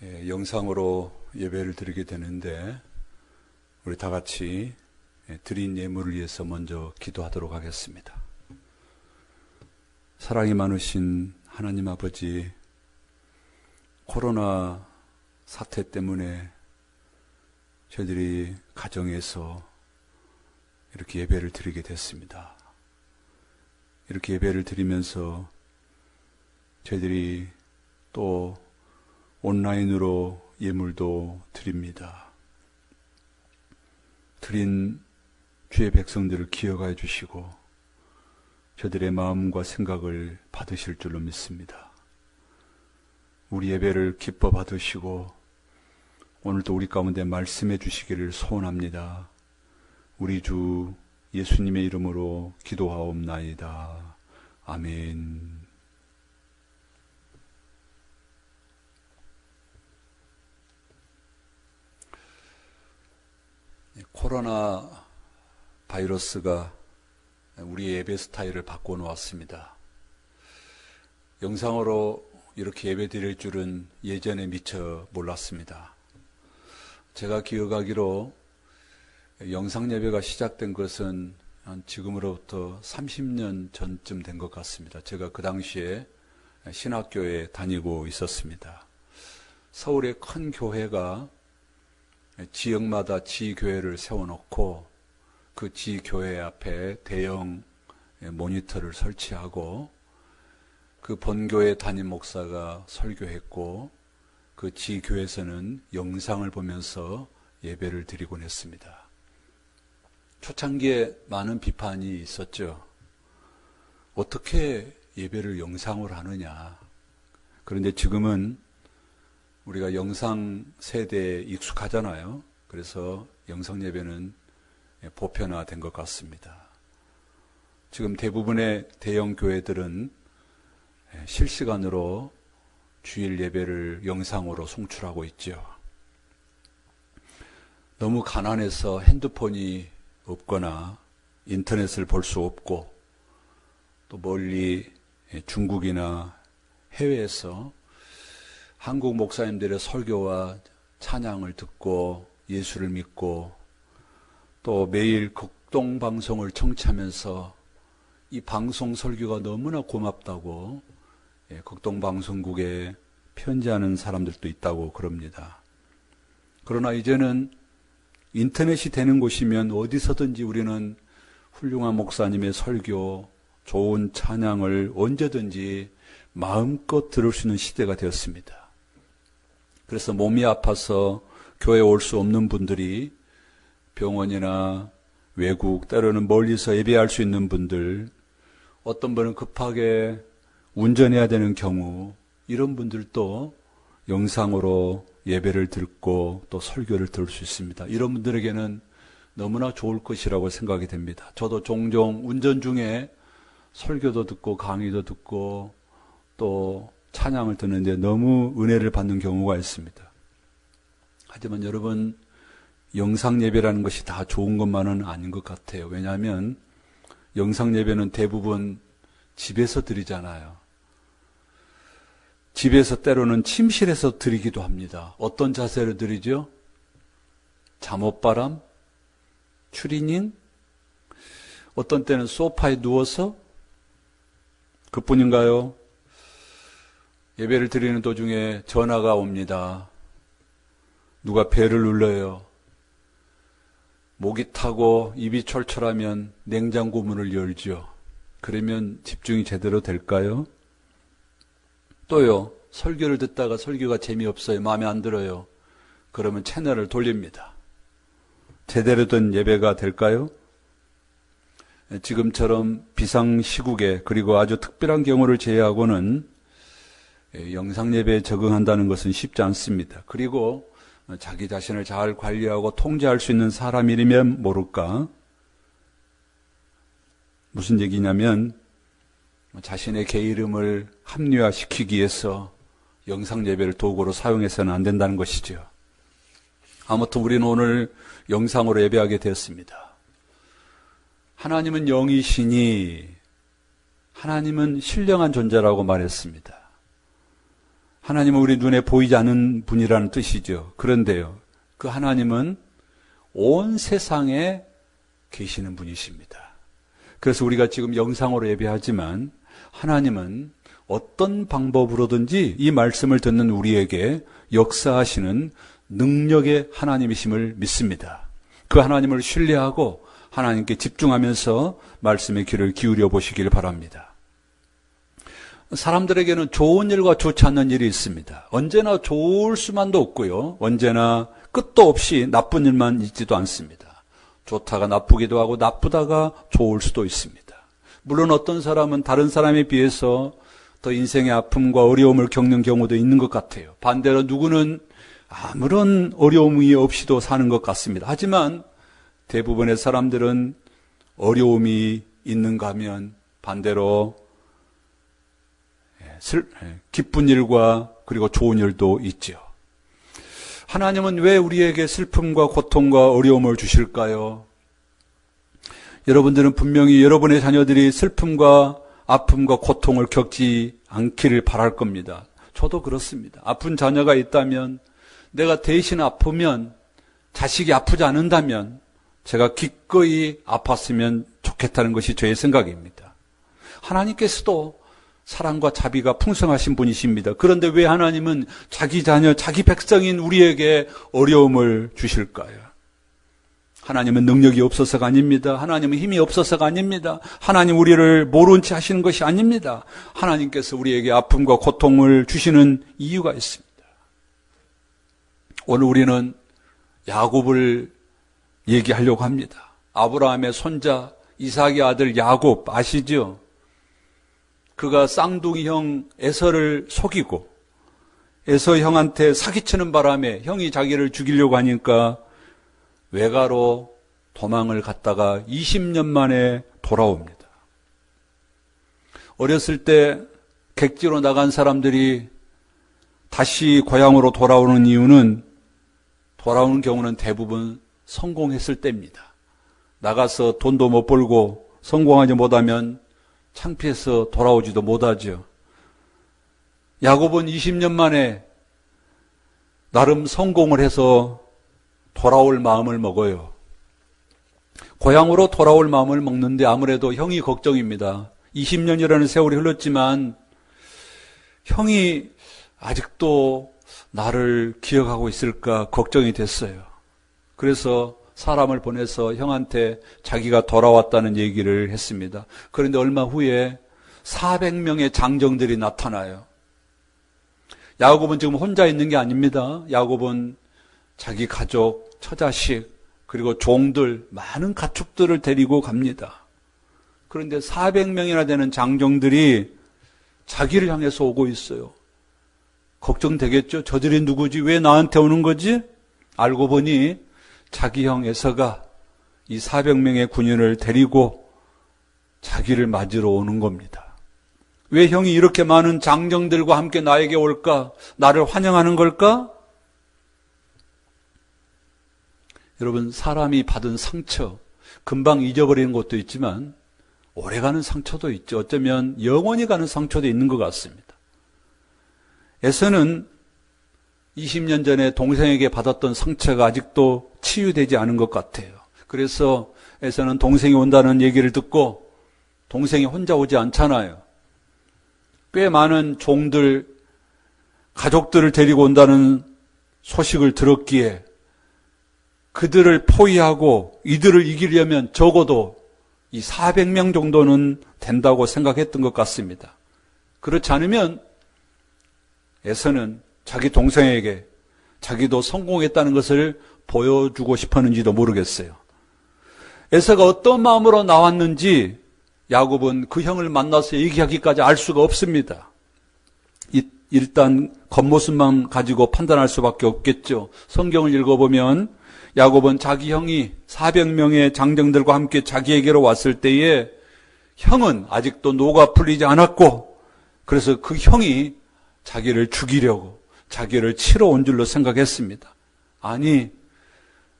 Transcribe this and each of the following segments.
영상으로 예배를 드리게 되는데 우리 다 같이 드린 예물을 위해서 먼저 기도하도록 하겠습니다. 사랑이 많으신 하나님 아버지, 코로나 사태 때문에 저희들이 가정에서 이렇게 예배를 드리게 됐습니다. 이렇게 예배를 드리면서 저희들이 또 온라인으로 예물도 드립니다. 드린 주의 백성들을 기억하여 주시고 저들의 마음과 생각을 받으실 줄로 믿습니다. 우리 예배를 기뻐 받으시고 오늘도 우리 가운데 말씀해 주시기를 소원합니다. 우리 주 예수님의 이름으로 기도하옵나이다. 아멘. 코로나 바이러스가 우리의 예배 스타일을 바꿔놓았습니다. 영상으로 이렇게 예배 드릴 줄은 예전에 미처 몰랐습니다. 제가 기억하기로 영상 예배가 시작된 것은 한 지금으로부터 30년 전쯤 된 것 같습니다. 제가 그 당시에 신학교에 다니고 있었습니다. 서울의 큰 교회가 지역마다 지교회를 세워놓고 그 지교회 앞에 대형 모니터를 설치하고 그 본교회 담임 목사가 설교했고 그 지교회에서는 영상을 보면서 예배를 드리곤 했습니다. 초창기에 많은 비판이 있었죠. 어떻게 예배를 영상으로 하느냐. 그런데 지금은 우리가 영상 세대에 익숙하잖아요. 그래서 영상 예배는 보편화된 것 같습니다. 지금 대부분의 대형 교회들은 실시간으로 주일 예배를 영상으로 송출하고 있죠. 너무 가난해서 핸드폰이 없거나 인터넷을 볼 수 없고 또 멀리 중국이나 해외에서 한국 목사님들의 설교와 찬양을 듣고 예수를 믿고 또 매일 극동방송을 청취하면서 이 방송 설교가 너무나 고맙다고 극동방송국에 편지하는 사람들도 있다고 그럽니다. 그러나 이제는 인터넷이 되는 곳이면 어디서든지 우리는 훌륭한 목사님의 설교, 좋은 찬양을 언제든지 마음껏 들을 수 있는 시대가 되었습니다. 그래서 몸이 아파서 교회에 올 수 없는 분들이 병원이나 외국, 때로는 멀리서 예배할 수 있는 분들, 어떤 분은 급하게 운전해야 되는 경우, 이런 분들도 영상으로 예배를 듣고 또 설교를 들을 수 있습니다. 이런 분들에게는 너무나 좋을 것이라고 생각이 됩니다. 저도 종종 운전 중에 설교도 듣고 강의도 듣고 또 찬양을 듣는데 너무 은혜를 받는 경우가 있습니다. 하지만 여러분, 영상 예배라는 것이 다 좋은 것만은 아닌 것 같아요. 왜냐하면 영상 예배는 대부분 집에서 드리잖아요. 집에서 때로는 침실에서 드리기도 합니다. 어떤 자세로 드리죠? 잠옷바람? 추리닝? 어떤 때는 소파에 누워서? 그뿐인가요? 예배를 드리는 도중에 전화가 옵니다. 누가 벨을 눌러요. 목이 타고 입이 철철하면 냉장고 문을 열죠. 그러면 집중이 제대로 될까요? 또요, 설교를 듣다가 설교가 재미없어요. 마음에 안 들어요. 그러면 채널을 돌립니다. 제대로 된 예배가 될까요? 지금처럼 비상시국에 그리고 아주 특별한 경우를 제외하고는 영상 예배에 적응한다는 것은 쉽지 않습니다. 그리고 자기 자신을 잘 관리하고 통제할 수 있는 사람이라면 모를까? 무슨 얘기냐면 자신의 개 이름을 합리화시키기 위해서 영상 예배를 도구로 사용해서는 안 된다는 것이죠. 아무튼 우리는 오늘 영상으로 예배하게 되었습니다. 하나님은 영이시니 하나님은 신령한 존재라고 말했습니다. 하나님은 우리 눈에 보이지 않는 분이라는 뜻이죠. 그런데요, 그 하나님은 온 세상에 계시는 분이십니다. 그래서 우리가 지금 영상으로 예배하지만 하나님은 어떤 방법으로든지 이 말씀을 듣는 우리에게 역사하시는 능력의 하나님이심을 믿습니다. 그 하나님을 신뢰하고 하나님께 집중하면서 말씀의 귀를 기울여 보시길 바랍니다. 사람들에게는 좋은 일과 좋지 않는 일이 있습니다. 언제나 좋을 수만도 없고요, 언제나 끝도 없이 나쁜 일만 있지도 않습니다. 좋다가 나쁘기도 하고 나쁘다가 좋을 수도 있습니다. 물론 어떤 사람은 다른 사람에 비해서 더 인생의 아픔과 어려움을 겪는 경우도 있는 것 같아요. 반대로 누구는 아무런 어려움이 없이도 사는 것 같습니다. 하지만 대부분의 사람들은 어려움이 있는가 하면 반대로 기쁜 일과 그리고 좋은 일도 있죠. 하나님은 왜 우리에게 슬픔과 고통과 어려움을 주실까요? 여러분들은 분명히 여러분의 자녀들이 슬픔과 아픔과 고통을 겪지 않기를 바랄 겁니다. 저도 그렇습니다. 아픈 자녀가 있다면, 내가 대신 아프면, 자식이 아프지 않는다면 제가 기꺼이 아팠으면 좋겠다는 것이 저의 생각입니다. 하나님께서도 사랑과 자비가 풍성하신 분이십니다. 그런데 왜 하나님은 자기 자녀, 자기 백성인 우리에게 어려움을 주실까요? 하나님은 능력이 없어서가 아닙니다. 하나님은 힘이 없어서가 아닙니다. 하나님 우리를 모른 채 하시는 것이 아닙니다. 하나님께서 우리에게 아픔과 고통을 주시는 이유가 있습니다. 오늘 우리는 야곱을 얘기하려고 합니다. 아브라함의 손자 이삭의 아들 야곱 아시죠? 그가 쌍둥이 형 에서를 속이고 에서 형한테 사기치는 바람에 형이 자기를 죽이려고 하니까 외가로 도망을 갔다가 20년 만에 돌아옵니다. 어렸을 때 객지로 나간 사람들이 다시 고향으로 돌아오는 이유는, 돌아오는 경우는 대부분 성공했을 때입니다. 나가서 돈도 못 벌고 성공하지 못하면 창피해서 돌아오지도 못하죠. 야곱은 20년 만에 나름 성공을 해서 돌아올 마음을 먹어요. 고향으로 돌아올 마음을 먹는데 아무래도 형이 걱정입니다. 20년이라는 세월이 흘렀지만 형이 아직도 나를 기억하고 있을까 걱정이 됐어요. 그래서 사람을 보내서 형한테 자기가 돌아왔다는 얘기를 했습니다. 그런데 얼마 후에 400명의 장정들이 나타나요. 야곱은 지금 혼자 있는 게 아닙니다. 야곱은 자기 가족, 처자식, 그리고 종들, 많은 가축들을 데리고 갑니다. 그런데 400명이나 되는 장정들이 자기를 향해서 오고 있어요. 걱정되겠죠? 저들이 누구지? 왜 나한테 오는 거지? 알고 보니 자기 형 에서가 이 400명의 군인을 데리고 자기를 맞으러 오는 겁니다. 왜 형이 이렇게 많은 장정들과 함께 나에게 올까? 나를 환영하는 걸까? 여러분, 사람이 받은 상처, 금방 잊어버리는 것도 있지만 오래가는 상처도 있죠. 어쩌면 영원히 가는 상처도 있는 것 같습니다. 에서는 20년 전에 동생에게 받았던 상처가 아직도 치유되지 않은 것 같아요. 그래서 에서는 동생이 온다는 얘기를 듣고, 동생이 혼자 오지 않잖아요. 꽤 많은 종들, 가족들을 데리고 온다는 소식을 들었기에 그들을 포위하고 이들을 이기려면 적어도 이 400명 정도는 된다고 생각했던 것 같습니다. 그렇지 않으면 에서는 자기 동생에게 자기도 성공했다는 것을 보여주고 싶었는지도 모르겠어요. 에서가 어떤 마음으로 나왔는지 야곱은 그 형을 만나서 얘기하기까지 알 수가 없습니다. 일단 겉모습만 가지고 판단할 수밖에 없겠죠. 성경을 읽어보면 야곱은 자기 형이 400명의 장정들과 함께 자기에게로 왔을 때에 형은 아직도 노가 풀리지 않았고, 그래서 그 형이 자기를 죽이려고, 자기를 치러 온 줄로 생각했습니다. 아니,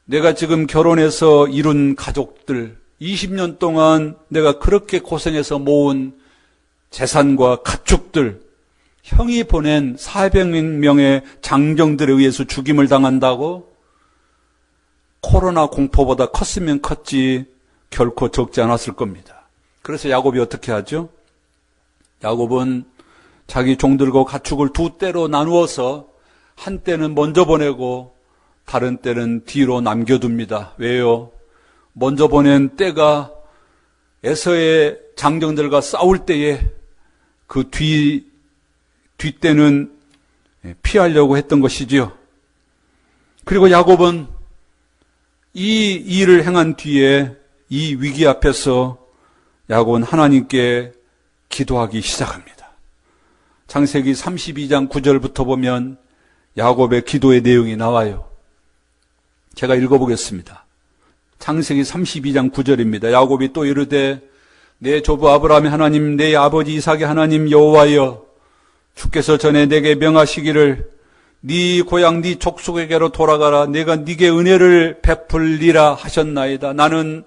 내가 지금 결혼해서 이룬 가족들, 20년 동안 내가 그렇게 고생해서 모은 재산과 가축들, 형이 보낸 400명의 장정들에 의해서 죽임을 당한다고? 코로나 공포보다 컸으면 컸지 결코 적지 않았을 겁니다. 그래서 야곱이 어떻게 하죠? 야곱은 자기 종들과 가축을 두 때로 나누어서 한 때는 먼저 보내고 다른 때는 뒤로 남겨둡니다. 왜요? 먼저 보낸 때가 에서의 장정들과 싸울 때에 그 뒷때는 피하려고 했던 것이지요. 그리고 야곱은 이 일을 행한 뒤에 이 위기 앞에서 야곱은 하나님께 기도하기 시작합니다. 창세기 32장 9절부터 보면 야곱의 기도의 내용이 나와요. 제가 읽어보겠습니다. 창세기 32장 9절입니다. 야곱이 또 이르되 내 조부 아브라함의 하나님 내 아버지 이삭의 하나님 여호와여 주께서 전에 내게 명하시기를 네 고향 네 족속에게로 돌아가라 내가 네게 은혜를 베풀리라 하셨나이다. 나는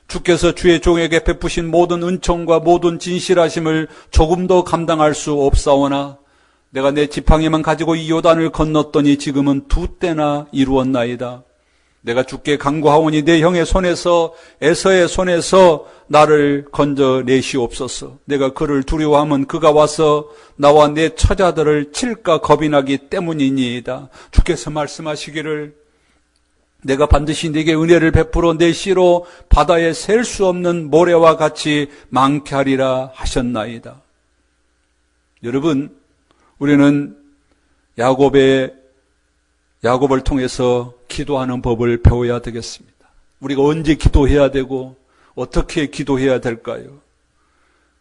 주께서 주의 종에게 베푸신 모든 은총과 모든 진실하심을 조금도 감당할 수 없사오나 내가 내 지팡이만 가지고 이 요단을 건넜더니 지금은 두 때나 이루었나이다. 내가 주께 간구하오니 내 형의 손에서 에서의 손에서 나를 건져내시옵소서. 내가 그를 두려워하면 그가 와서 나와 내 처자들을 칠까 겁이 나기 때문이니이다. 주께서 말씀하시기를 내가 반드시 네게 은혜를 베풀어 내 씨로 바다에 셀 수 없는 모래와 같이 많게 하리라 하셨나이다. 여러분, 우리는 야곱을 통해서 기도하는 법을 배워야 되겠습니다. 우리가 언제 기도해야 되고 어떻게 기도해야 될까요?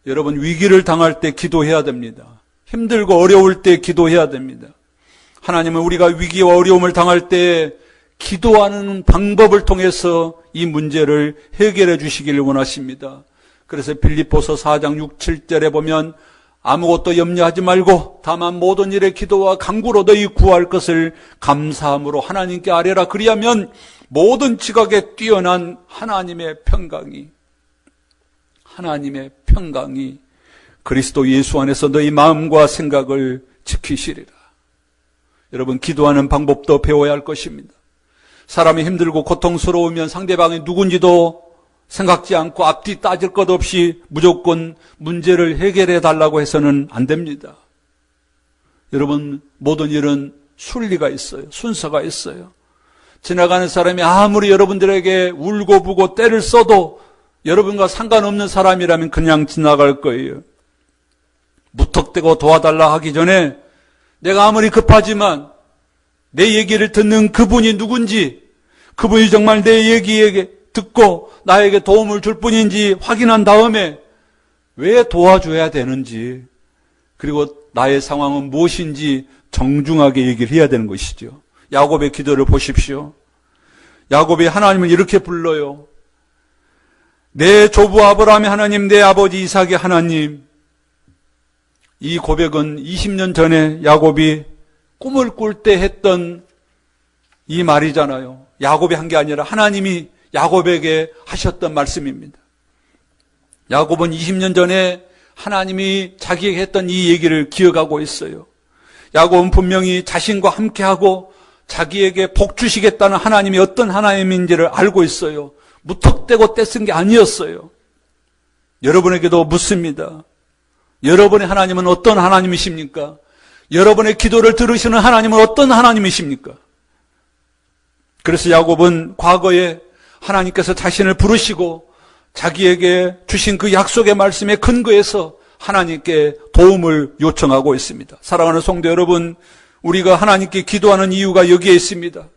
여러분, 위기를 당할 때 기도해야 됩니다. 힘들고 어려울 때 기도해야 됩니다. 하나님은 우리가 위기와 어려움을 당할 때 기도하는 방법을 통해서 이 문제를 해결해 주시기를 원하십니다. 그래서 빌립보서 4장 6, 7절에 보면 아무것도 염려하지 말고 다만 모든 일에 기도와 간구로 너희 구할 것을 감사함으로 하나님께 아뢰라. 그리하면 모든 지각에 뛰어난 하나님의 평강이 그리스도 예수 안에서 너희 마음과 생각을 지키시리라. 여러분, 기도하는 방법도 배워야 할 것입니다. 사람이 힘들고 고통스러우면 상대방이 누군지도 생각지 않고 앞뒤 따질 것 없이 무조건 문제를 해결해 달라고 해서는 안 됩니다. 여러분, 모든 일은 순리가 있어요. 순서가 있어요. 지나가는 사람이 아무리 여러분들에게 울고불고 때를 써도 여러분과 상관없는 사람이라면 그냥 지나갈 거예요. 무턱대고 도와달라 하기 전에 내가 아무리 급하지만 내 얘기를 듣는 그분이 누군지, 그분이 정말 내 얘기에 듣고 나에게 도움을 줄 뿐인지 확인한 다음에 왜 도와줘야 되는지, 그리고 나의 상황은 무엇인지 정중하게 얘기를 해야 되는 것이죠. 야곱의 기도를 보십시오. 야곱이 하나님을 이렇게 불러요. 내 조부 아브라함의 하나님, 내 아버지 이삭의 하나님. 이 고백은 20년 전에 야곱이 꿈을 꿀 때 했던 이 말이잖아요. 야곱이 한 게 아니라 하나님이 야곱에게 하셨던 말씀입니다. 야곱은 20년 전에 하나님이 자기에게 했던 이 얘기를 기억하고 있어요. 야곱은 분명히 자신과 함께하고 자기에게 복 주시겠다는 하나님이 어떤 하나님인지를 알고 있어요. 무턱대고 떼쓴 게 아니었어요. 여러분에게도 묻습니다. 여러분의 하나님은 어떤 하나님이십니까? 여러분의 기도를 들으시는 하나님은 어떤 하나님이십니까? 그래서 야곱은 과거에 하나님께서 자신을 부르시고 자기에게 주신 그 약속의 말씀에 근거해서 하나님께 도움을 요청하고 있습니다. 사랑하는 성도 여러분, 우리가 하나님께 기도하는 이유가 여기에 있습니다.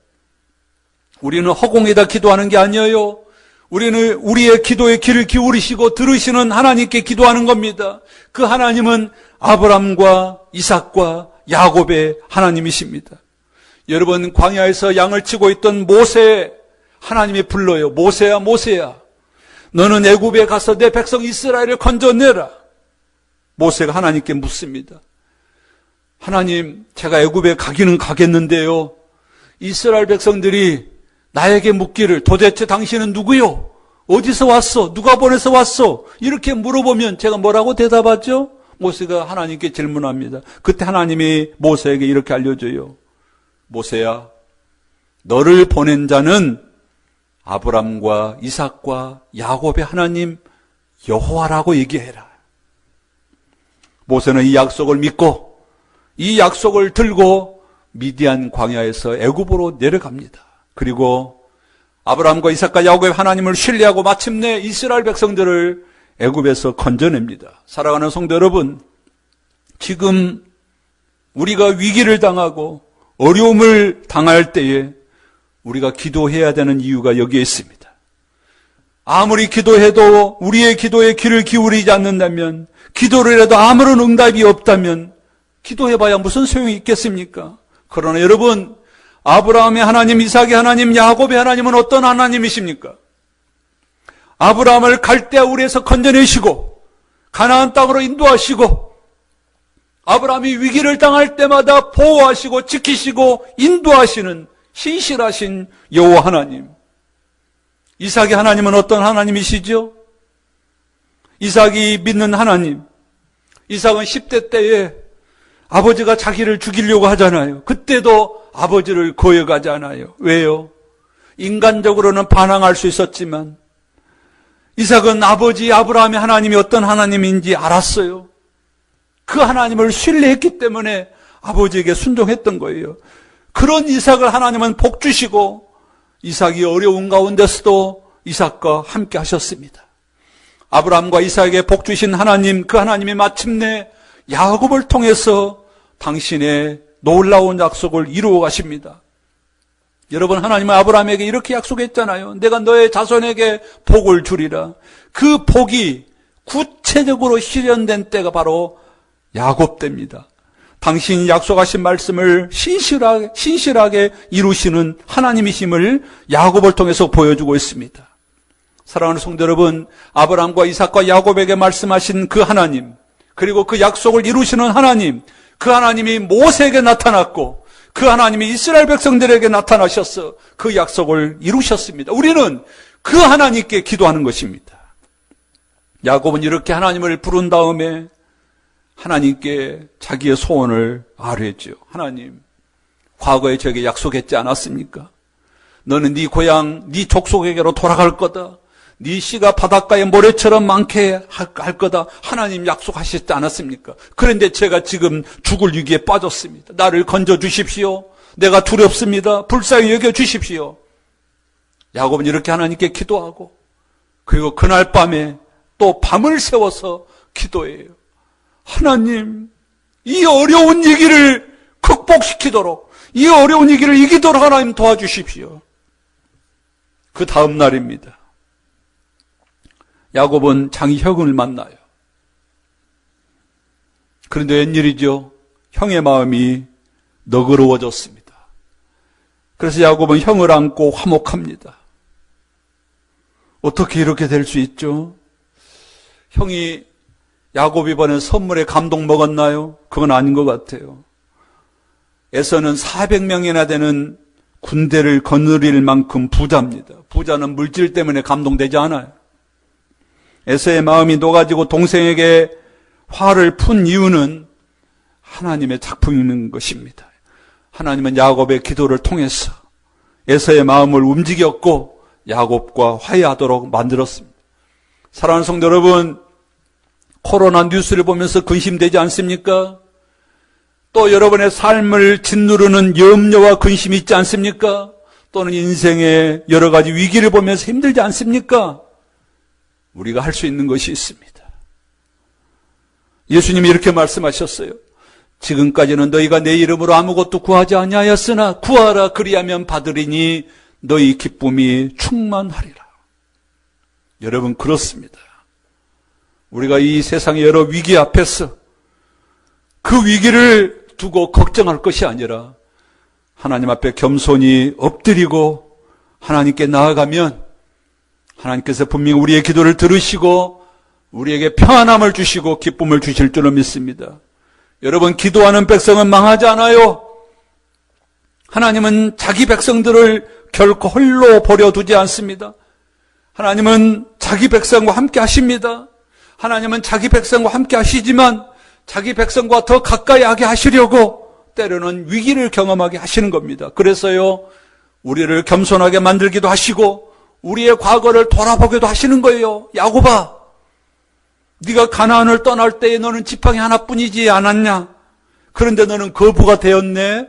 우리는 허공에다 기도하는 게 아니에요. 우리는 우리의 기도에 귀를 기울이시고 들으시는 하나님께 기도하는 겁니다. 그 하나님은 아브람과 이삭과 야곱의 하나님이십니다. 여러분, 광야에서 양을 치고 있던 모세, 하나님이 불러요. 모세야, 모세야, 너는 애굽에 가서 내 백성 이스라엘을 건져내라. 모세가 하나님께 묻습니다. 하나님, 제가 애굽에 가기는 가겠는데요, 이스라엘 백성들이 나에게 묻기를 도대체 당신은 누구요? 어디서 왔어? 누가 보내서 왔어? 이렇게 물어보면 제가 뭐라고 대답하죠? 모세가 하나님께 질문합니다. 그때 하나님이 모세에게 이렇게 알려줘요. 모세야, 너를 보낸 자는 아브람과 이삭과 야곱의 하나님 여호와라고 얘기해라. 모세는 이 약속을 믿고 이 약속을 들고 미디안 광야에서 애굽으로 내려갑니다. 그리고 아브람과 이삭과 야곱의 하나님을 신뢰하고 마침내 이스라엘 백성들을 애굽에서 건져냅니다. 사랑하는 성도 여러분, 지금 우리가 위기를 당하고 어려움을 당할 때에 우리가 기도해야 되는 이유가 여기에 있습니다. 아무리 기도해도 우리의 기도에 귀를 기울이지 않는다면, 기도를 해도 아무런 응답이 없다면 기도해봐야 무슨 소용이 있겠습니까? 그러나 여러분, 아브라함의 하나님, 이삭의 하나님, 야곱의 하나님은 어떤 하나님이십니까? 아브라함을 갈대아 우리에서 건져내시고 가나안 땅으로 인도하시고, 아브라함이 위기를 당할 때마다 보호하시고 지키시고 인도하시는 신실하신 여호와 하나님. 이삭의 하나님은 어떤 하나님이시죠? 이삭이 믿는 하나님. 이삭은 10대 때에 아버지가 자기를 죽이려고 하잖아요. 그때도 아버지를 거역하잖아요. 왜요? 인간적으로는 반항할 수 있었지만 이삭은 아버지 아브라함의 하나님이 어떤 하나님인지 알았어요. 그 하나님을 신뢰했기 때문에 아버지에게 순종했던 거예요. 그런 이삭을 하나님은 복 주시고 이삭이 어려운 가운데서도 이삭과 함께 하셨습니다. 아브라함과 이삭에게 복 주신 하나님, 그 하나님이 마침내 야곱을 통해서 당신의 놀라운 약속을 이루어 가십니다. 여러분, 하나님은 아브라함에게 이렇게 약속했잖아요. 내가 너의 자손에게 복을 주리라. 그 복이 구체적으로 실현된 때가 바로 야곱 때입니다. 당신이 약속하신 말씀을 신실하게 이루시는 하나님이심을 야곱을 통해서 보여주고 있습니다. 사랑하는 성도 여러분, 아브라함과 이삭과 야곱에게 말씀하신 그 하나님, 그리고 그 약속을 이루시는 하나님, 그 하나님이 모세에게 나타났고 그 하나님이 이스라엘 백성들에게 나타나셔서 그 약속을 이루셨습니다. 우리는 그 하나님께 기도하는 것입니다. 야곱은 이렇게 하나님을 부른 다음에 하나님께 자기의 소원을 아뢰죠. 하나님, 과거에 저에게 약속했지 않았습니까? 너는 네 고향, 네 족속에게로 돌아갈 거다. 네 씨가 바닷가의 모래처럼 많게 할 거다. 하나님 약속하셨지 않았습니까? 그런데 제가 지금 죽을 위기에 빠졌습니다. 나를 건져 주십시오. 내가 두렵습니다. 불쌍히 여겨 주십시오. 야곱은 이렇게 하나님께 기도하고, 그리고 그날 밤에 또 밤을 새워서 기도해요. 하나님, 이 어려운 위기를 극복시키도록, 이 어려운 위기를 이기도록 하나님 도와주십시오. 그 다음 날입니다. 야곱은 장이 형을 만나요. 그런데 웬일이죠? 형의 마음이 너그러워졌습니다. 그래서 야곱은 형을 안고 화목합니다. 어떻게 이렇게 될 수 있죠? 형이 야곱 이번에 선물에 감동 먹었나요? 그건 아닌 것 같아요. 에서는 400명이나 되는 군대를 거느릴 만큼 부자입니다. 부자는 물질 때문에 감동되지 않아요. 에서의 마음이 녹아지고 동생에게 화를 푼 이유는 하나님의 작품인 것입니다. 하나님은 야곱의 기도를 통해서 에서의 마음을 움직였고 야곱과 화해하도록 만들었습니다. 사랑하는 성도 여러분, 코로나 뉴스를 보면서 근심되지 않습니까? 또 여러분의 삶을 짓누르는 염려와 근심이 있지 않습니까? 또는 인생의 여러 가지 위기를 보면서 힘들지 않습니까? 우리가 할 수 있는 것이 있습니다. 예수님이 이렇게 말씀하셨어요. 지금까지는 너희가 내 이름으로 아무것도 구하지 아니하였으나 구하라 그리하면 받으리니 너희 기쁨이 충만하리라. 여러분, 그렇습니다. 우리가 이 세상의 여러 위기 앞에서 그 위기를 두고 걱정할 것이 아니라 하나님 앞에 겸손히 엎드리고 하나님께 나아가면 하나님께서 분명히 우리의 기도를 들으시고 우리에게 평안함을 주시고 기쁨을 주실 줄로 믿습니다. 여러분, 기도하는 백성은 망하지 않아요. 하나님은 자기 백성들을 결코 홀로 버려두지 않습니다. 하나님은 자기 백성과 함께 하십니다. 하나님은 자기 백성과 함께 하시지만 자기 백성과 더 가까이 하게 하시려고 때로는 위기를 경험하게 하시는 겁니다. 그래서요, 우리를 겸손하게 만들기도 하시고 우리의 과거를 돌아보기도 하시는 거예요. 야곱아, 네가 가나안을 떠날 때에 너는 지팡이 하나뿐이지 않았냐? 그런데 너는 거부가 되었네.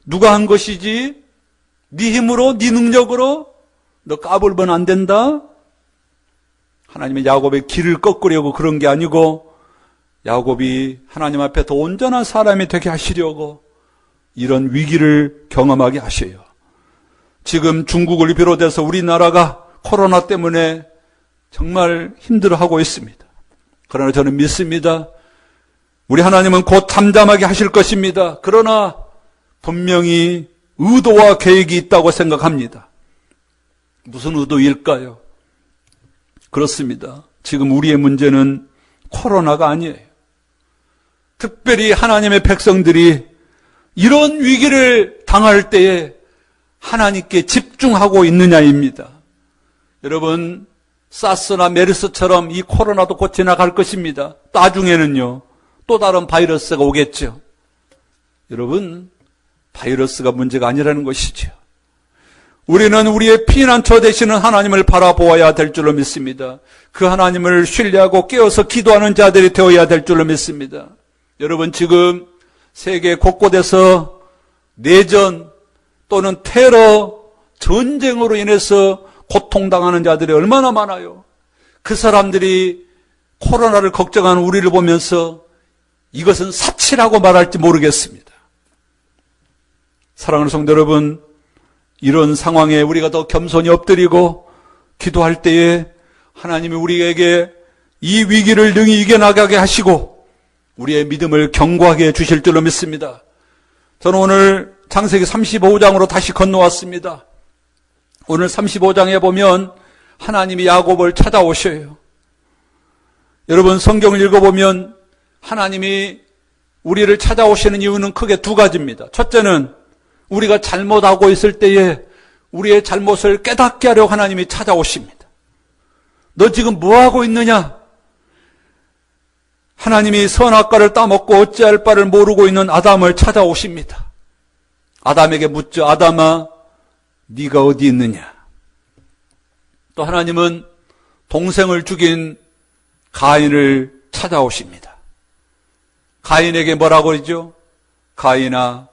누가 한 것이지? 네 힘으로, 네 능력으로? 너 까불면 안 된다. 하나님의 야곱의 길을 꺾으려고 그런 게 아니고 야곱이 하나님 앞에 더 온전한 사람이 되게 하시려고 이런 위기를 경험하게 하셔요. 지금 중국을 비롯해서 우리나라가 코로나 때문에 정말 힘들어하고 있습니다. 그러나 저는 믿습니다. 우리 하나님은 곧 잠잠하게 하실 것입니다. 그러나 분명히 의도와 계획이 있다고 생각합니다. 무슨 의도일까요? 그렇습니다. 지금 우리의 문제는 코로나가 아니에요. 특별히 하나님의 백성들이 이런 위기를 당할 때에 하나님께 집중하고 있느냐입니다. 여러분, 사스나 메르스처럼 이 코로나도 곧 지나갈 것입니다. 나중에는요, 또 다른 바이러스가 오겠죠. 여러분, 바이러스가 문제가 아니라는 것이죠. 우리는 우리의 피난처 되시는 하나님을 바라보아야 될 줄로 믿습니다. 그 하나님을 신뢰하고 깨어서 기도하는 자들이 되어야 될 줄로 믿습니다. 여러분, 지금 세계 곳곳에서 내전 또는 테러, 전쟁으로 인해서 고통당하는 자들이 얼마나 많아요. 그 사람들이 코로나를 걱정하는 우리를 보면서 이것은 사치라고 말할지 모르겠습니다. 사랑하는 성도 여러분, 이런 상황에 우리가 더 겸손히 엎드리고 기도할 때에 하나님이 우리에게 이 위기를 능히 이겨나가게 하시고 우리의 믿음을 견고하게 해주실 줄로 믿습니다. 저는 오늘 창세기 35장으로 다시 건너왔습니다. 오늘 35장에 보면 하나님이 야곱을 찾아오셔요. 여러분, 성경을 읽어보면 하나님이 우리를 찾아오시는 이유는 크게 두 가지입니다. 첫째는 우리가 잘못하고 있을 때에 우리의 잘못을 깨닫게 하려고 하나님이 찾아오십니다. 너 지금 뭐하고 있느냐? 하나님이 선악과를 따먹고 어찌할 바를 모르고 있는 아담을 찾아오십니다. 아담에게 묻죠. 아담아, 네가 어디 있느냐? 또 하나님은 동생을 죽인 가인을 찾아오십니다. 가인에게 뭐라고 그러죠? 가인아,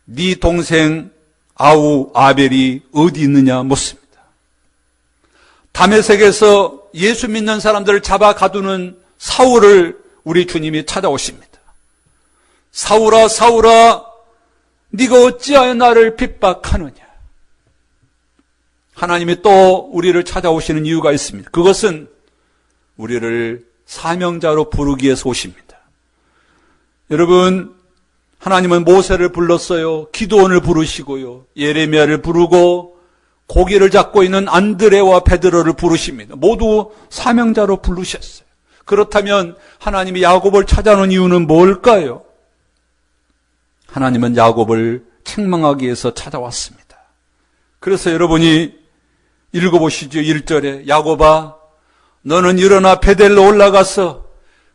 네 동생 아우 아벨이 어디 있느냐 묻습니다. 다메섹에서 예수 믿는 사람들을 잡아 가두는 사울을 우리 주님이 찾아오십니다. 사울아, 사울아, 네가 어찌하여 나를 핍박하느냐? 하나님이 또 우리를 찾아오시는 이유가 있습니다. 그것은 우리를 사명자로 부르기 위해서 오십니다. 여러분, 하나님은 모세를 불렀어요. 기드온을 부르시고요. 예레미야를 부르고 고기를 잡고 있는 안드레와 베드로를 부르십니다. 모두 사명자로 부르셨어요. 그렇다면 하나님이 야곱을 찾아오는 이유는 뭘까요? 하나님은 야곱을 책망하기 위해서 찾아왔습니다. 그래서 여러분이 읽어보시죠. 1절에 야곱아, 너는 일어나 베델로 올라가서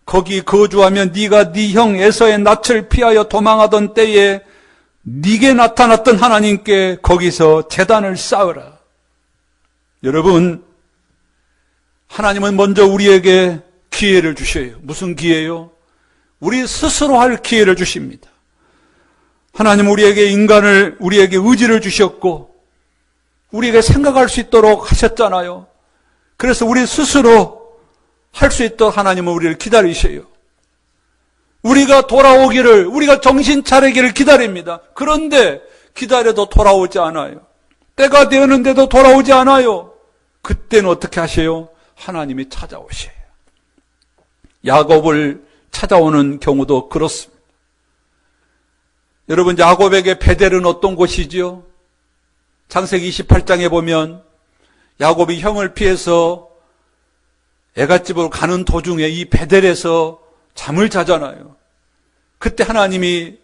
거기 거주하면 네가 네 형 에서의 낯을 피하여 도망하던 때에 네게 나타났던 하나님께 거기서 제단을 쌓으라. 여러분, 하나님은 먼저 우리에게 기회를 주셔요. 무슨 기회요? 우리 스스로 할 기회를 주십니다. 하나님 우리에게 우리에게 의지를 주셨고 우리에게 생각할 수 있도록 하셨잖아요. 그래서 우리 스스로 할 수 있도록 하나님은 우리를 기다리셔요. 우리가 돌아오기를, 우리가 정신 차리기를 기다립니다. 그런데 기다려도 돌아오지 않아요. 때가 되었는데도 돌아오지 않아요. 그때는 어떻게 하세요? 하나님이 찾아오셔요. 야곱을 찾아오는 경우도 그렇습니다. 여러분, 야곱에게 베델은 어떤 곳이지요? 창세기 28장에 보면 야곱이 형을 피해서 애갓집으로 가는 도중에 이 베델에서 잠을 자잖아요. 그때 하나님이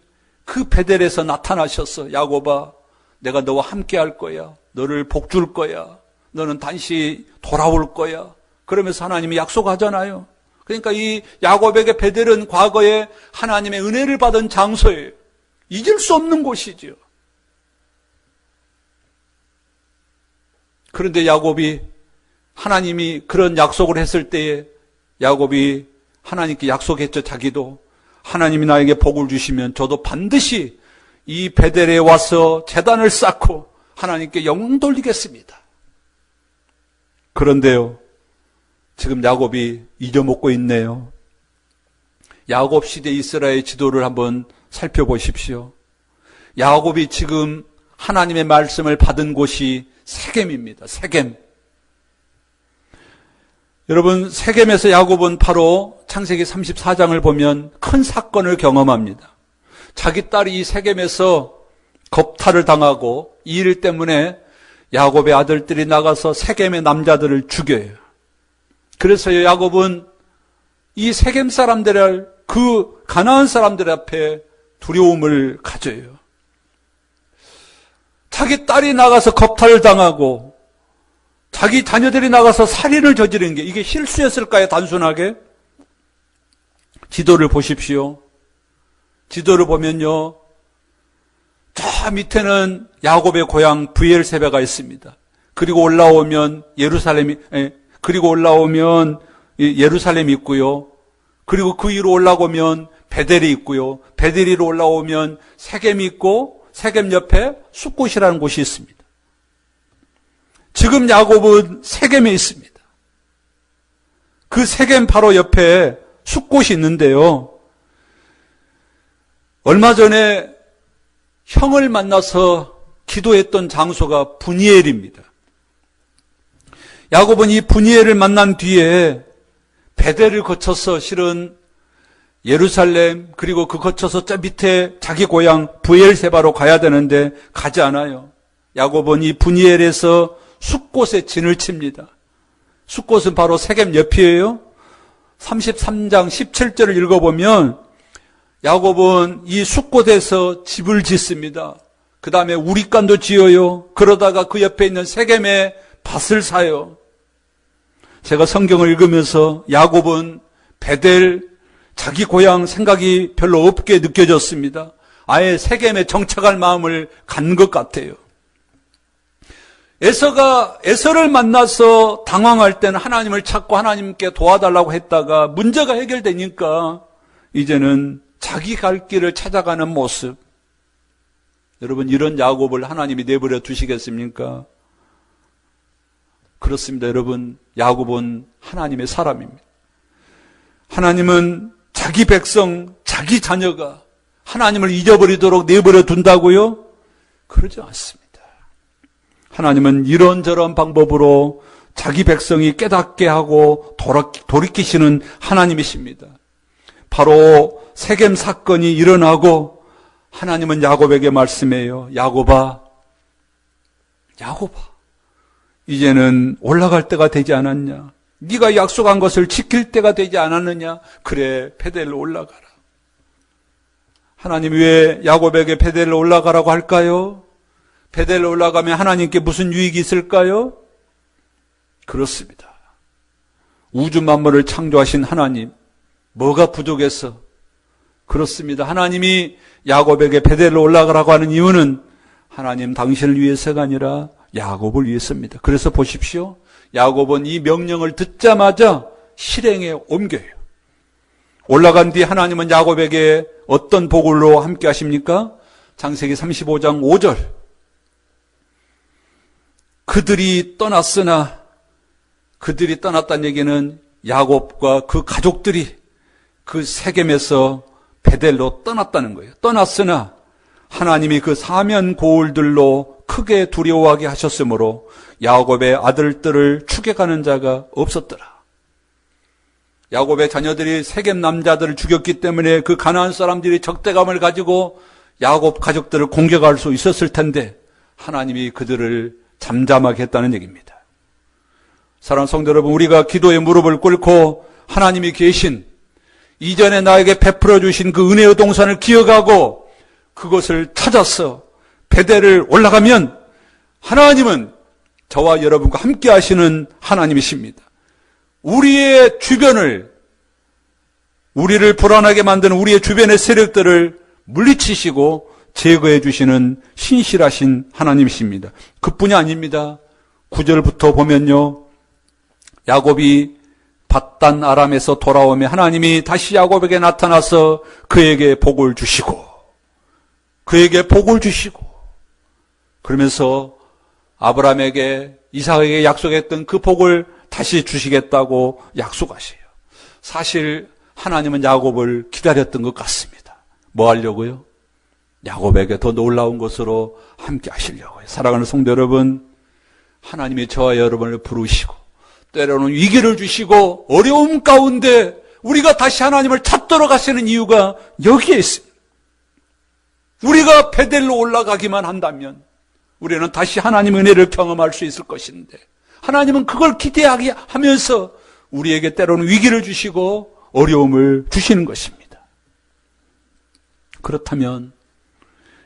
그 베델에서 나타나셔서 야곱아, 내가 너와 함께 할 거야. 너를 복줄 거야. 너는 다시 돌아올 거야. 그러면서 하나님이 약속하잖아요. 그러니까 이 야곱에게 베델은 과거에 하나님의 은혜를 받은 장소예요. 잊을 수 없는 곳이죠. 그런데 야곱이 하나님이 그런 약속을 했을 때에 야곱이 하나님께 약속했죠. 자기도 하나님이 나에게 복을 주시면 저도 반드시 이 베델에 와서 제단을 쌓고 하나님께 영광 돌리겠습니다. 그런데요, 지금 야곱이 잊어먹고 있네요. 야곱 시대 이스라엘 지도를 한번 살펴보십시오. 야곱이 지금 하나님의 말씀을 받은 곳이 세겜입니다. 세겜. 여러분, 세겜에서 야곱은 바로 창세기 34장을 보면 큰 사건을 경험합니다. 자기 딸이 이 세겜에서 겁탈을 당하고 이 일 때문에 야곱의 아들들이 나가서 세겜의 남자들을 죽여요. 그래서 야곱은 이 세겜 사람들을, 그 가나안 사람들 앞에 두려움을 가져요. 자기 딸이 나가서 겁탈을 당하고 자기 자녀들이 나가서 살인을 저지른 게 이게 실수였을까요? 단순하게? 지도를 보십시오. 지도를 보면요, 저 밑에는 야곱의 고향 브엘세바가 있습니다. 그리고 올라오면 예루살렘이 있고요. 그리고 그 위로 올라오면 베델이 있고요. 베델 위로 올라오면 세겜이 있고 세겜 옆에 숫곳이라는 곳이 있습니다. 지금 야곱은 세겜에 있습니다. 그 세겜 바로 옆에 숫곳이 있는데요. 얼마 전에 형을 만나서 기도했던 장소가 브니엘입니다. 야곱은 이 브니엘을 만난 뒤에 베델을 거쳐서 실은 예루살렘, 그리고 그 거쳐서 저 밑에 자기 고향 브엘세바로 가야 되는데 가지 않아요. 야곱은 이 브니엘에서 숫곳에 진을 칩니다. 숫곳은 바로 세겜 옆이에요. 33장 17절을 읽어보면 야곱은 이 숫곳에서 집을 짓습니다. 그 다음에 우리간도 지어요. 그러다가 그 옆에 있는 세겜에 밭을 사요. 제가 성경을 읽으면서 야곱은 베델, 자기 고향 생각이 별로 없게 느껴졌습니다. 아예 세겜에 정착할 마음을 갖는 것 같아요. 에서를 만나서 당황할 때는 하나님을 찾고 하나님께 도와달라고 했다가 문제가 해결되니까 이제는 자기 갈 길을 찾아가는 모습. 여러분, 이런 야곱을 하나님이 내버려 두시겠습니까? 그렇습니다. 여러분, 야곱은 하나님의 사람입니다. 하나님은 자기 백성, 자기 자녀가 하나님을 잊어버리도록 내버려 둔다고요? 그러지 않습니다. 하나님은 이런저런 방법으로 자기 백성이 깨닫게 하고 돌이키시는 하나님이십니다. 바로 세겜 사건이 일어나고 하나님은 야곱에게 말씀해요. 야곱아, 이제는 올라갈 때가 되지 않았냐? 네가 약속한 것을 지킬 때가 되지 않았느냐? 그래, 베델로 올라가라. 하나님이 왜 야곱에게 베델로 올라가라고 할까요? 베델로 올라가면 하나님께 무슨 유익이 있을까요? 그렇습니다. 우주 만물을 창조하신 하나님, 뭐가 부족해서? 그렇습니다. 하나님이 야곱에게 베델로 올라가라고 하는 이유는 하나님 당신을 위해서가 아니라 야곱을 위해서입니다. 그래서 보십시오. 야곱은 이 명령을 듣자마자 실행에 옮겨요. 올라간 뒤 하나님은 야곱에게 어떤 복으로 함께 하십니까? 창세기 35장 5절. 그들이 떠났다는 얘기는 야곱과 그 가족들이 그 세겜에서 베델로 떠났다는 거예요. 떠났으나 하나님이 그 사면 고울들로 크게 두려워하게 하셨으므로 야곱의 아들들을 추격하는 자가 없었더라. 야곱의 자녀들이 세겜 남자들을 죽였기 때문에 그 가나안 사람들이 적대감을 가지고 야곱 가족들을 공격할 수 있었을 텐데 하나님이 그들을 잠잠하게 했다는 얘기입니다. 사랑하는 성도 여러분, 우리가 기도에 무릎을 꿇고 하나님이 계신 이전에 나에게 베풀어 주신 그 은혜의 동산을 기억하고 그것을 찾아서 베델을 올라가면 하나님은 저와 여러분과 함께 하시는 하나님이십니다. 우리의 주변을 우리를 불안하게 만드는 우리의 주변의 세력들을 물리치시고 제거해 주시는 신실하신 하나님이십니다. 그뿐이 아닙니다. 9절부터 보면요, 야곱이 밧단 아람에서 돌아오며 하나님이 다시 야곱에게 나타나서 그에게 복을 주시고 그러면서 아브라함에게 이삭에게 약속했던 그 복을 다시 주시겠다고 약속하셔요. 사실 하나님은 야곱을 기다렸던 것 같습니다. 뭐 하려고요? 야곱에게 더 놀라운 것으로 함께 하시려고요. 사랑하는 성도 여러분, 하나님이 저와 여러분을 부르시고 때로는 위기를 주시고 어려움 가운데 우리가 다시 하나님을 찾도록 하시는 이유가 여기에 있습니다. 우리가 베델로 올라가기만 한다면 우리는 다시 하나님의 은혜를 경험할 수 있을 것인데, 하나님은 그걸 기대하게 하면서 우리에게 때로는 위기를 주시고 어려움을 주시는 것입니다. 그렇다면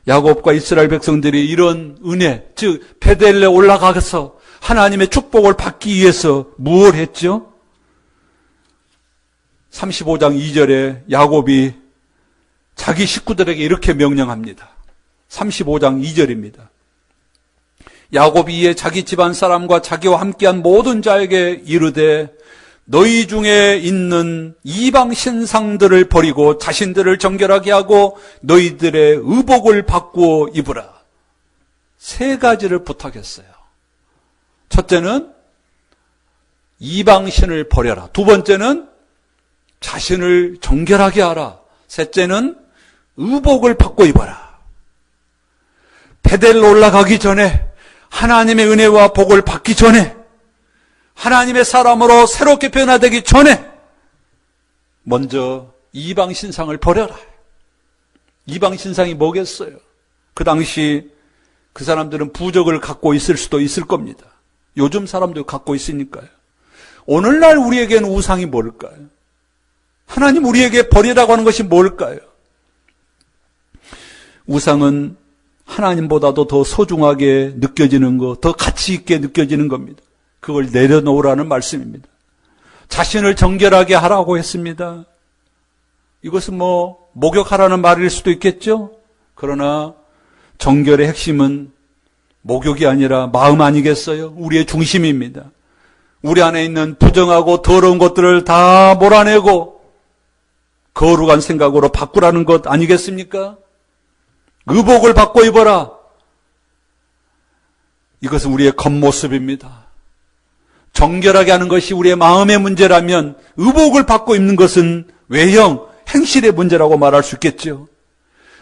야곱과 이스라엘 백성들이 이런 은혜, 즉 베델에 올라가서 하나님의 축복을 받기 위해서 무엇을 했죠? 35장 2절에 야곱이 자기 식구들에게 이렇게 명령합니다. 35장 2절입니다. 야곱이 이에 자기 집안 사람과 자기와 함께한 모든 자에게 이르되 너희 중에 있는 이방 신상들을 버리고 자신들을 정결하게 하고 너희들의 의복을 바꾸어 입으라. 세 가지를 부탁했어요. 첫째는 이방 신을 버려라. 두 번째는 자신을 정결하게 하라. 셋째는 의복을 바꿔 입어라. 베델로 올라가기 전에, 하나님의 은혜와 복을 받기 전에, 하나님의 사람으로 새롭게 변화되기 전에 먼저 이방 신상을 버려라. 이방 신상이 뭐겠어요? 그 당시 그 사람들은 부적을 갖고 있을 수도 있을 겁니다. 요즘 사람도 갖고 있으니까요. 오늘날 우리에게는 우상이 뭘까요? 하나님 우리에게 버리라고 하는 것이 뭘까요? 우상은 하나님보다도 더 소중하게 느껴지는 것, 더 가치 있게 느껴지는 겁니다. 그걸 내려놓으라는 말씀입니다. 자신을 정결하게 하라고 했습니다. 이것은 목욕하라는 말일 수도 있겠죠? 그러나 정결의 핵심은 목욕이 아니라 마음 아니겠어요? 우리의 중심입니다. 우리 안에 있는 부정하고 더러운 것들을 다 몰아내고 거룩한 생각으로 바꾸라는 것 아니겠습니까? 의복을 바꿔 입어라. 이것은 우리의 겉모습입니다. 정결하게 하는 것이 우리의 마음의 문제라면 의복을 바꿔 입는 것은 외형, 행실의 문제라고 말할 수 있겠죠.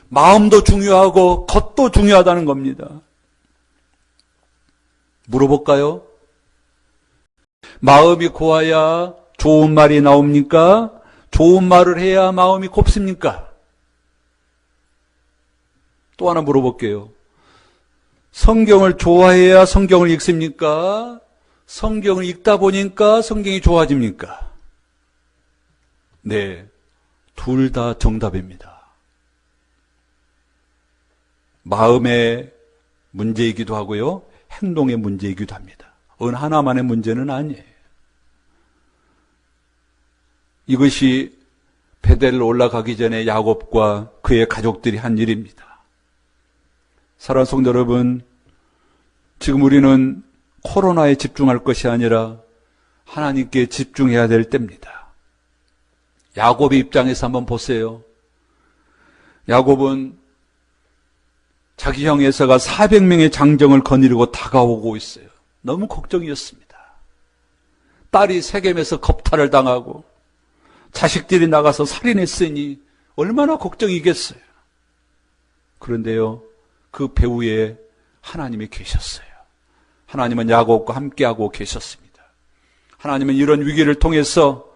마음도 중요하고 겉도 중요하다는 겁니다. 물어볼까요? 마음이 고와야 좋은 말이 나옵니까? 좋은 말을 해야 마음이 곱습니까? 또 하나 물어볼게요. 성경을 좋아해야 성경을 읽습니까? 성경을 읽다 보니까 성경이 좋아집니까? 네, 둘 다 정답입니다. 마음의 문제이기도 하고요, 행동의 문제이기도 합니다. 어느 하나만의 문제는 아니에요. 이것이 베델로 올라가기 전에 야곱과 그의 가족들이 한 일입니다. 사랑하는 성도 여러분, 지금 우리는 코로나에 집중할 것이 아니라 하나님께 집중해야 될 때입니다. 야곱의 입장에서 한번 보세요. 야곱은 자기 형 에서가 400명의 장정을 거느리고 다가오고 있어요. 너무 걱정이었습니다. 딸이 세겜에서 겁탈을 당하고 자식들이 나가서 살인했으니 얼마나 걱정이겠어요. 그런데요, 그 배후에 하나님이 계셨어요. 하나님은 야곱과 함께하고 계셨습니다. 하나님은 이런 위기를 통해서,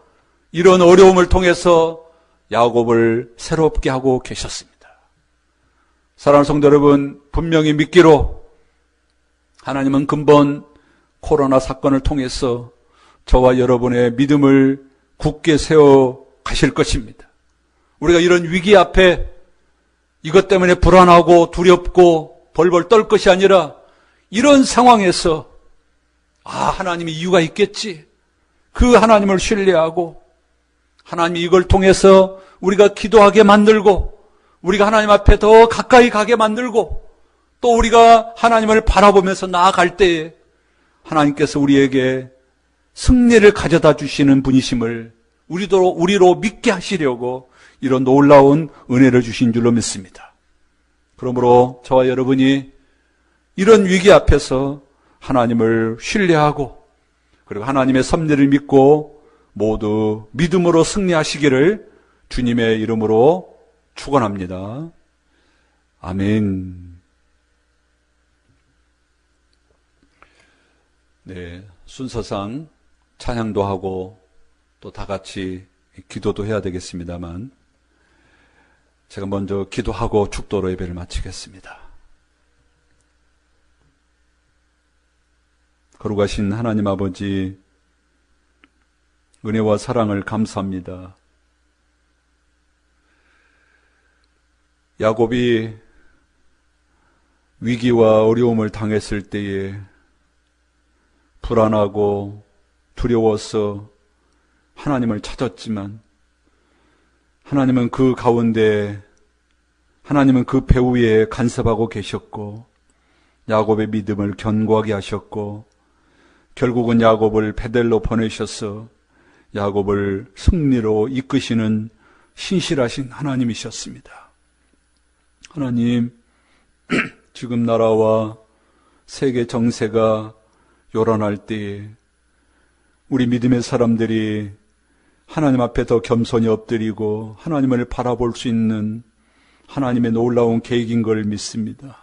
이런 어려움을 통해서 야곱을 새롭게 하고 계셨습니다. 사랑하는 성도 여러분, 분명히 믿기로 하나님은 근본 코로나 사건을 통해서 저와 여러분의 믿음을 굳게 세워 가실 것입니다. 우리가 이런 위기 앞에 이것 때문에 불안하고 두렵고 벌벌 떨 것이 아니라 이런 상황에서 하나님이 이유가 있겠지. 그 하나님을 신뢰하고 하나님 이걸 통해서 우리가 기도하게 만들고 우리가 하나님 앞에 더 가까이 가게 만들고 또 우리가 하나님을 바라보면서 나아갈 때에 하나님께서 우리에게 승리를 가져다 주시는 분이심을 우리로 믿게 하시려고 이런 놀라운 은혜를 주신 줄로 믿습니다. 그러므로 저와 여러분이 이런 위기 앞에서 하나님을 신뢰하고 그리고 하나님의 섭리를 믿고 모두 믿음으로 승리하시기를 주님의 이름으로 축원합니다. 아멘. 네, 순서상 찬양도 하고 또 다 같이 기도도 해야 되겠습니다만 제가 먼저 기도하고 축도로 예배를 마치겠습니다. 거룩하신 하나님 아버지, 은혜와 사랑을 감사합니다. 야곱이 위기와 어려움을 당했을 때에 불안하고 두려워서 하나님을 찾았지만 하나님은 그 가운데 하나님은 그 배후에 간섭하고 계셨고 야곱의 믿음을 견고하게 하셨고 결국은 야곱을 베델로 보내셔서 야곱을 승리로 이끄시는 신실하신 하나님이셨습니다. 하나님, 지금 나라와 세계 정세가 요란할 때에 우리 믿음의 사람들이 하나님 앞에 더 겸손히 엎드리고 하나님을 바라볼 수 있는 하나님의 놀라운 계획인 걸 믿습니다.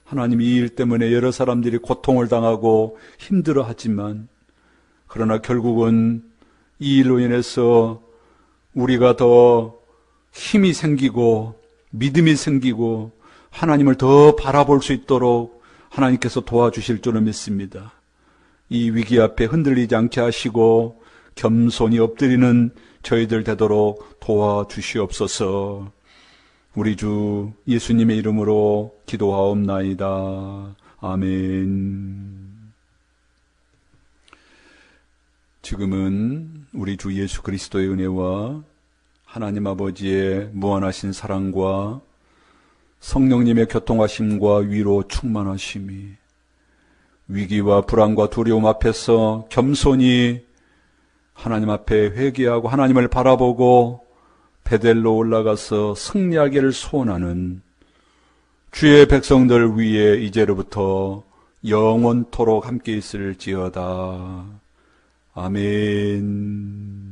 하나님, 이 일 때문에 여러 사람들이 고통을 당하고 힘들어하지만 그러나 결국은 이 일로 인해서 우리가 더 힘이 생기고 믿음이 생기고 하나님을 더 바라볼 수 있도록 하나님께서 도와주실 줄을 믿습니다. 이 위기 앞에 흔들리지 않게 하시고 겸손히 엎드리는 저희들 되도록 도와주시옵소서. 우리 주 예수님의 이름으로 기도하옵나이다. 아멘. 지금은 우리 주 예수 그리스도의 은혜와 하나님 아버지의 무한하신 사랑과 성령님의 교통하심과 위로 충만하심이 위기와 불안과 두려움 앞에서 겸손히 하나님 앞에 회개하고 하나님을 바라보고 베델로 올라가서 승리하기를 소원하는 주의 백성들 위에 이제로부터 영원토록 함께 있을지어다. 아멘.